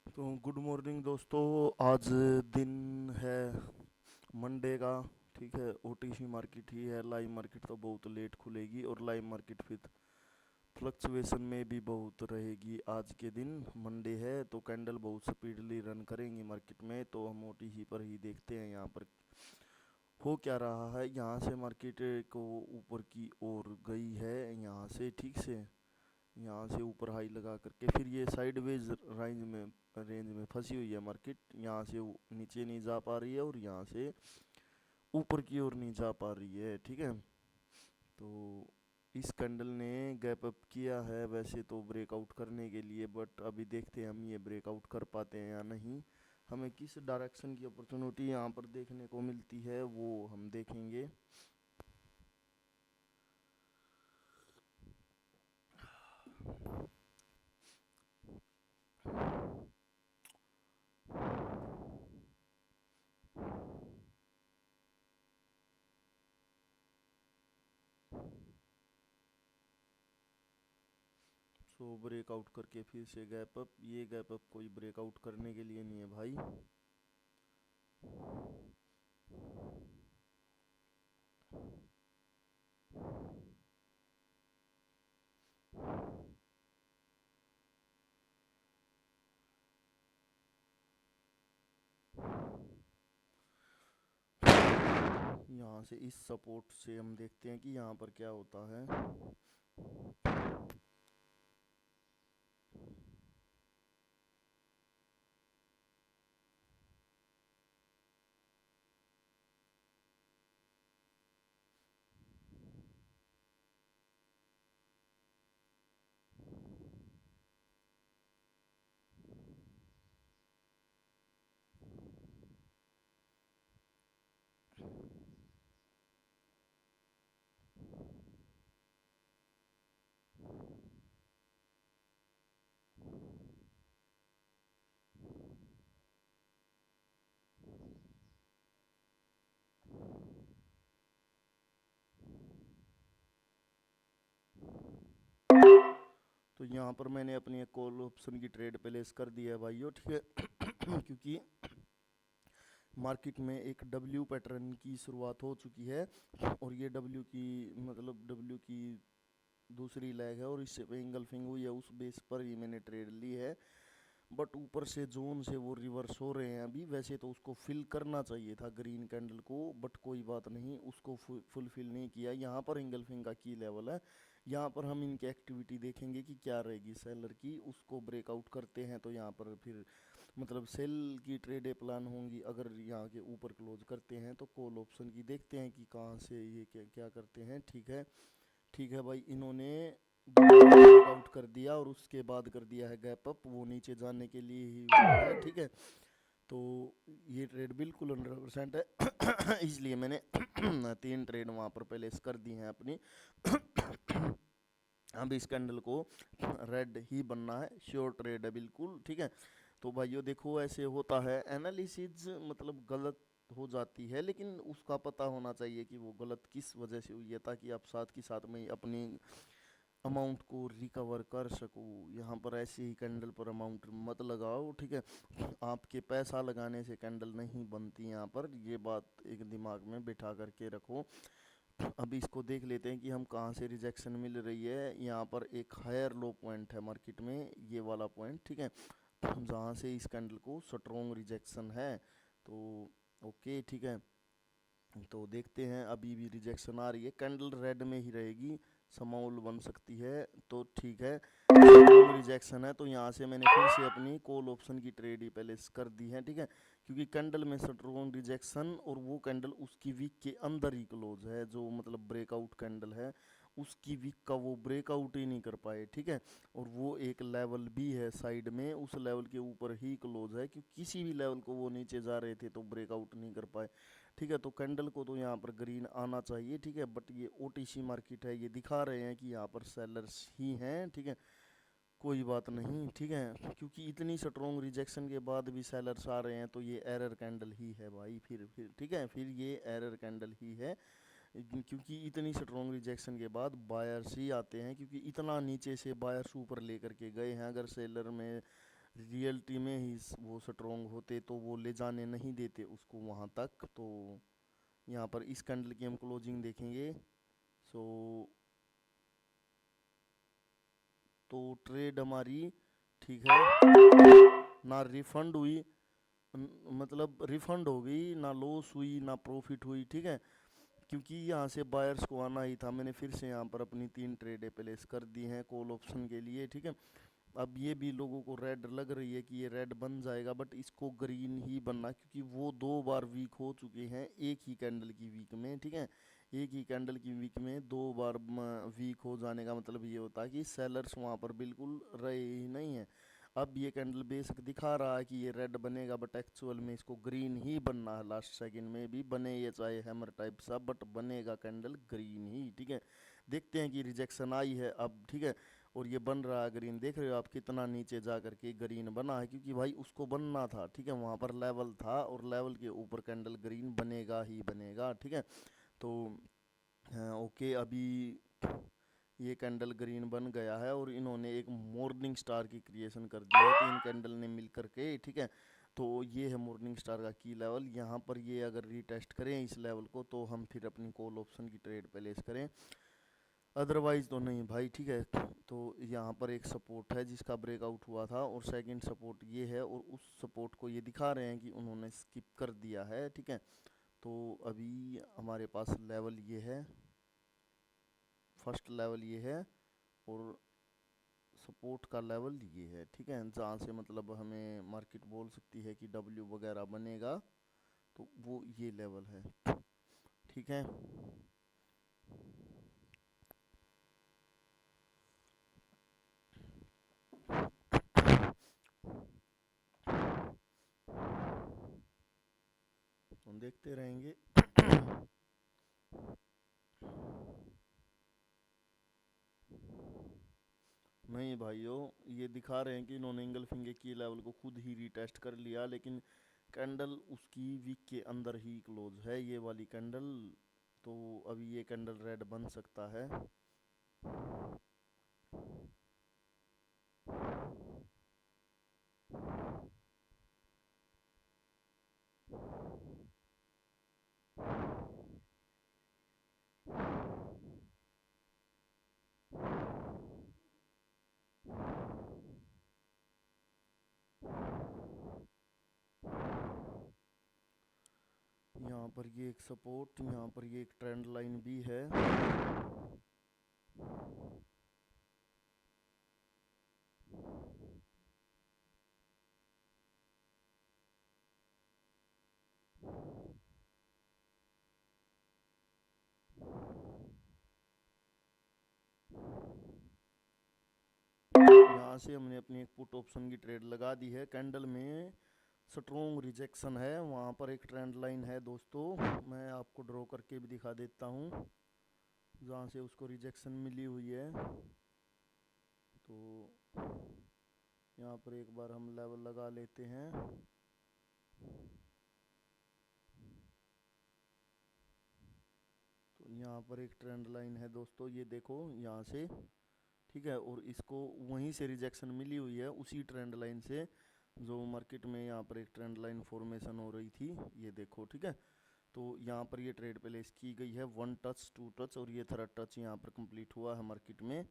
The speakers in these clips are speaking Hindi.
तो गुड मॉर्निंग दोस्तों। आज दिन है मंडे का। ठीक है, ओटीसी मार्केट ही है। लाइव मार्केट तो बहुत लेट खुलेगी और लाइव मार्केट फिर फ्लक्चुएशन में भी बहुत रहेगी। आज के दिन मंडे है तो कैंडल बहुत स्पीडली रन करेंगी मार्केट में, तो हम ओटीसी पर ही देखते हैं यहाँ पर हो क्या रहा है। यहाँ से मार्केट को ऊपर की ओर गई है, यहाँ से ठीक से, यहाँ से ऊपर हाई लगा करके फिर ये साइडवेज रेंज में फंसी हुई है मार्केट। यहाँ से नीचे नहीं जा पा रही है और यहाँ से ऊपर की ओर नहीं जा पा रही है। ठीक है, तो इस कैंडल ने गैप अप किया है वैसे तो ब्रेकआउट करने के लिए, बट अभी देखते हैं हम ये ब्रेकआउट कर पाते हैं या नहीं। हमें किस डायरेक्शन की अपॉर्चुनिटी यहाँ पर देखने को मिलती है वो हम देखेंगे। सो ब्रेकआउट करके फिर से गैप अप। ये गैप अप कोई ब्रेकआउट करने के लिए नहीं है भाई। यहाँ से इस सपोर्ट से हम देखते हैं कि यहाँ पर क्या होता है। तो यहाँ पर मैंने अपनी एक कॉल ऑप्शन की ट्रेड प्लेस कर दी है भाइयों, ठीक है। क्योंकि मार्केट में एक डब्ल्यू पैटर्न की शुरुआत हो चुकी है और ये डब्ल्यू की मतलब डब्ल्यू की दूसरी लेग है और इससे इंगल्फिंग हुई है, उस बेस पर ही मैंने ट्रेड ली है। बट ऊपर से जोन से वो रिवर्स हो रहे हैं अभी। वैसे तो उसको फिल करना चाहिए था ग्रीन कैंडल को, बट कोई बात नहीं, उसको फुलफिल नहीं किया। यहाँ पर इंगल्फिंग का की लेवल है। यहाँ पर हम इनकी एक्टिविटी देखेंगे कि क्या रहेगी सेलर की। उसको ब्रेकआउट करते हैं तो यहाँ पर फिर मतलब सेल की ट्रेडें प्लान होंगी। अगर यहाँ के ऊपर क्लोज करते हैं तो कॉल ऑप्शन की देखते हैं कि कहाँ से ये क्या क्या करते हैं। ठीक है, ठीक है भाई, इन्होंने ब्रेकआउट कर दिया और उसके बाद कर दिया है गैप अप, वो नीचे जाने के लिए ही हुआ है। ठीक है, तो ये ट्रेड बिल्कुल 100% है। इसलिए मैंने तीन ट्रेड वहाँ पर पहले कर दी हैं अपनी। अब इस कैंडल को रेड ही बनना है, श्योर ट्रेड है बिल्कुल। ठीक है, तो भाइयों देखो ऐसे होता है एनालिसिस, मतलब गलत हो जाती है लेकिन उसका पता होना चाहिए कि वो गलत किस वजह से हुई है, ताकि आप साथ के साथ में ही अपनी अमाउंट को रिकवर कर सको। यहाँ पर ऐसे ही कैंडल पर अमाउंट मत लगाओ। ठीक है, आपके पैसा लगाने से कैंडल नहीं बनती यहाँ पर, ये बात एक दिमाग में बिठा करके रखो। अभी इसको देख लेते हैं कि हम कहाँ से रिजेक्शन मिल रही है। यहाँ पर एक हायर लो पॉइंट है मार्केट में, ये वाला पॉइंट, ठीक है, जहाँ से इस कैंडल को स्ट्रॉन्ग रिजेक्शन है। तो ओके, ठीक है, तो देखते हैं। अभी भी रिजेक्शन आ रही है, कैंडल रेड में ही रहेगी, स्मॉल बन सकती है तो ठीक है। रिजेक्शन है तो यहाँ से मैंने फिर से अपनी कॉल ऑप्शन की ट्रेड ही पहले कर दी है। ठीक है, क्योंकि कैंडल में स्ट्रॉन्ग रिजेक्शन और वो कैंडल उसकी वीक के अंदर ही क्लोज है, जो मतलब ब्रेकआउट कैंडल है उसकी वीक का वो ब्रेकआउट ही नहीं कर पाए। ठीक है, और वो एक लेवल भी है साइड में, उस लेवल के ऊपर ही क्लोज है, क्योंकि किसी भी लेवल को वो नीचे जा रहे थे तो ब्रेकआउट नहीं कर पाए। ठीक है, तो कैंडल को तो यहाँ पर ग्रीन आना चाहिए। ठीक है, बट ये ओटीसी मार्केट है, ये दिखा रहे हैं कि यहाँ पर सेलर्स ही हैं। ठीक है, कोई बात नहीं। ठीक है, क्योंकि इतनी स्ट्रॉन्ग रिजेक्शन के बाद भी सेलर्स आ रहे हैं तो ये एरर कैंडल ही है भाई। फिर ठीक है, फिर ये एरर कैंडल ही है, क्योंकि इतनी स्ट्रॉन्ग रिजेक्शन के बाद बायर्स ही आते हैं, क्योंकि इतना नीचे से बायर्स ऊपर लेकर के गए हैं। अगर सेलर में रियलिटी में ही वो स्ट्रोंग होते तो वो ले जाने नहीं देते उसको वहाँ तक। तो यहाँ पर इस कैंडल की हम क्लोजिंग देखेंगे। सो तो ट्रेड हमारी ठीक है ना रिफंड हुई, मतलब रिफंड हो गई ना, लॉस हुई ना प्रॉफिट हुई, ठीक है। क्योंकि यहाँ से बायर्स को आना ही था, मैंने फिर से यहाँ पर अपनी 3 ट्रेडें प्लेस कर दी हैं कॉल ऑप्शन के लिए, ठीक है। अब ये भी लोगों को रेड लग रही है कि ये रेड बन जाएगा, बट इसको ग्रीन ही बनना, क्योंकि वो 2 बार वीक हो चुके हैं एक ही कैंडल की वीक में, ठीक है। एक ही कैंडल की वीक में 2 बार वीक हो जाने का मतलब ये होता है कि सेलर्स वहाँ पर बिल्कुल रहे ही नहीं है। अब ये कैंडल बेशक दिखा रहा है कि ये रेड बनेगा, बट एक्चुअल में इसको ग्रीन ही बनना है, लास्ट सेकंड में भी बने ये चाहे हैमर टाइप सा, बट बनेगा कैंडल ग्रीन ही, ठीक है। देखते हैं कि रिजेक्शन आई है अब, ठीक है। और ये बन रहा है ग्रीन, देख रहे हो आप कितना नीचे जा करके ग्रीन बना है, क्योंकि भाई उसको बनना था, ठीक है। वहाँ पर लेवल था और लेवल के ऊपर कैंडल ग्रीन बनेगा ही बनेगा, ठीक है। तो हाँ, ओके, अभी ये कैंडल ग्रीन बन गया है और इन्होंने एक मॉर्निंग स्टार की क्रिएशन कर दी है 3 कैंडल ने मिल करके, ठीक है। तो ये है मॉर्निंग स्टार का की लेवल। यहाँ पर ये अगर रीटेस्ट करें इस लेवल को तो हम फिर अपनी कॉल ऑप्शन की ट्रेड प्लेस करें, अदरवाइज तो नहीं भाई, ठीक है। तो यहाँ पर एक सपोर्ट है जिसका ब्रेकआउट हुआ था और सेकंड सपोर्ट ये है, और उस सपोर्ट को ये दिखा रहे हैं कि उन्होंने स्किप कर दिया है, ठीक है। तो अभी हमारे पास लेवल ये है, फर्स्ट लेवल ये है, और सपोर्ट का लेवल ये है, ठीक है। जहाँ से मतलब हमें मार्केट बोल सकती है कि डब्ल्यू वगैरह बनेगा, तो वो ये लेवल है, ठीक है। हम देखते रहेंगे। नहीं भाइयों, ये दिखा रहे हैं कि इन्होंने इंगल्फिंग की लेवल को खुद ही रीटेस्ट कर लिया, लेकिन कैंडल उसकी वीक के अंदर ही क्लोज है ये वाली कैंडल। तो अभी ये कैंडल रेड बन सकता है। यहाँ पर ये एक सपोर्ट, यहाँ पर ये एक ट्रेंड लाइन भी है। यहाँ से हमने अपनी एक पुट ऑप्शन की ट्रेड लगा दी है, कैंडल में स्ट्रोंग रिजेक्शन है, वहाँ पर एक ट्रेंड लाइन है दोस्तों, मैं आपको ड्रॉ करके भी दिखा देता हूँ जहाँ से उसको रिजेक्शन मिली हुई है। तो यहाँ पर एक बार हम लेवल लगा लेते हैं। तो यहाँ पर एक ट्रेंड लाइन है दोस्तों, ये देखो यहाँ से, ठीक है। और इसको वहीं से रिजेक्शन मिली हुई है, उसी ट्रेंड लाइन से जो मार्केट में यहाँ पर एक ट्रेंड लाइन फॉर्मेशन हो रही थी, ये देखो, ठीक है। तो यहाँ पर ये ट्रेड प्लेस की गई है, 1 टच 2 टच और ये 3rd टच यहाँ पर कंप्लीट हुआ है मार्केट में।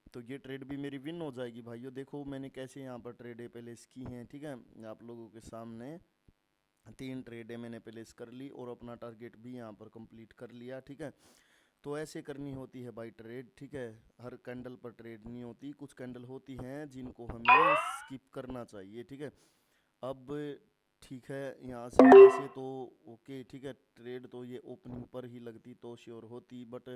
तो ये ट्रेड भी मेरी विन हो जाएगी भाइयों, देखो मैंने कैसे यहाँ पर ट्रेडें प्लेस की हैं, ठीक है, आप लोगों के सामने 3 ट्रेडें मैंने प्लेस कर ली और अपना टारगेट भी यहाँ पर कंप्लीट कर लिया, ठीक है। तो ऐसे करनी होती है बाई ट्रेड, ठीक है। हर कैंडल पर ट्रेड नहीं होती, कुछ कैंडल होती हैं जिनको हमें स्किप करना चाहिए, ठीक है। अब ठीक है, यहाँ से वैसे तो ओके, ठीक है, ट्रेड तो ये ओपनिंग पर ही लगती तो श्योर होती, बट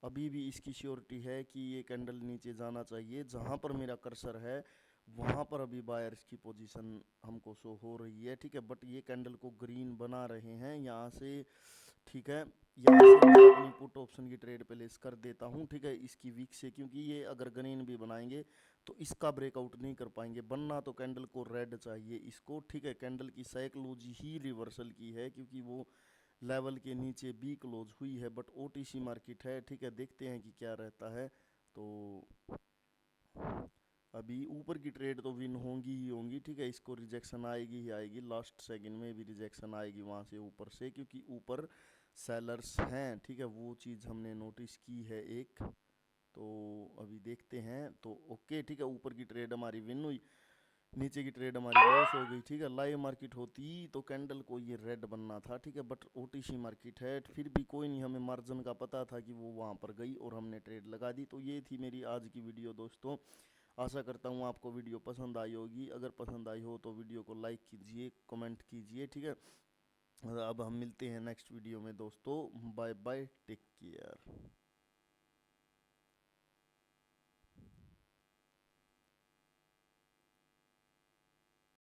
अभी भी इसकी श्योरिटी है कि ये कैंडल नीचे जाना चाहिए, जहाँ पर मेरा कर्सर है वहाँ पर अभी बायर्स की पोजीशन हमको शो हो रही है, ठीक है। बट ये कैंडल को ग्रीन बना रहे हैं यहाँ से, ठीक है। यहाँ से मैं अपनी पुट ऑप्शन की ट्रेड प्लेस कर देता हूँ, ठीक है, इसकी वीक से, क्योंकि ये अगर ग्रीन भी बनाएंगे तो इसका ब्रेकआउट नहीं कर पाएंगे, बनना तो कैंडल को रेड चाहिए इसको, ठीक है। कैंडल की साइकोलॉजी ही रिवर्सल की है, क्योंकि वो लेवल के नीचे बी क्लोज हुई है, बट ओटीसी मार्केट है, ठीक है, देखते हैं कि क्या रहता है। तो अभी ऊपर की ट्रेड तो विन होंगी ही होंगी, ठीक है, इसको रिजेक्शन आएगी ही आएगी, लास्ट सेकंड में भी रिजेक्शन आएगी वहाँ से ऊपर से, क्योंकि ऊपर सेलर्स हैं, ठीक है, वो चीज़ हमने नोटिस की है एक। तो अभी देखते हैं, तो ओके ठीक है, ऊपर की ट्रेड हमारी विन हुई, नीचे की ट्रेड हमारी लॉस हो गई, ठीक है। लाइव मार्केट होती तो कैंडल को ये रेड बनना था, ठीक है, बट ओटीसी मार्केट है, फिर भी कोई नहीं, हमें मार्जिन का पता था कि वो वहाँ पर गई और हमने ट्रेड लगा दी। तो ये थी मेरी आज की वीडियो दोस्तों, आशा करता हूँ आपको वीडियो पसंद आई होगी। अगर पसंद आई हो तो वीडियो को लाइक कीजिए, कमेंट कीजिए, ठीक है। अब हम मिलते हैं नेक्स्ट वीडियो में दोस्तों, बाय बाय, टेक केयर।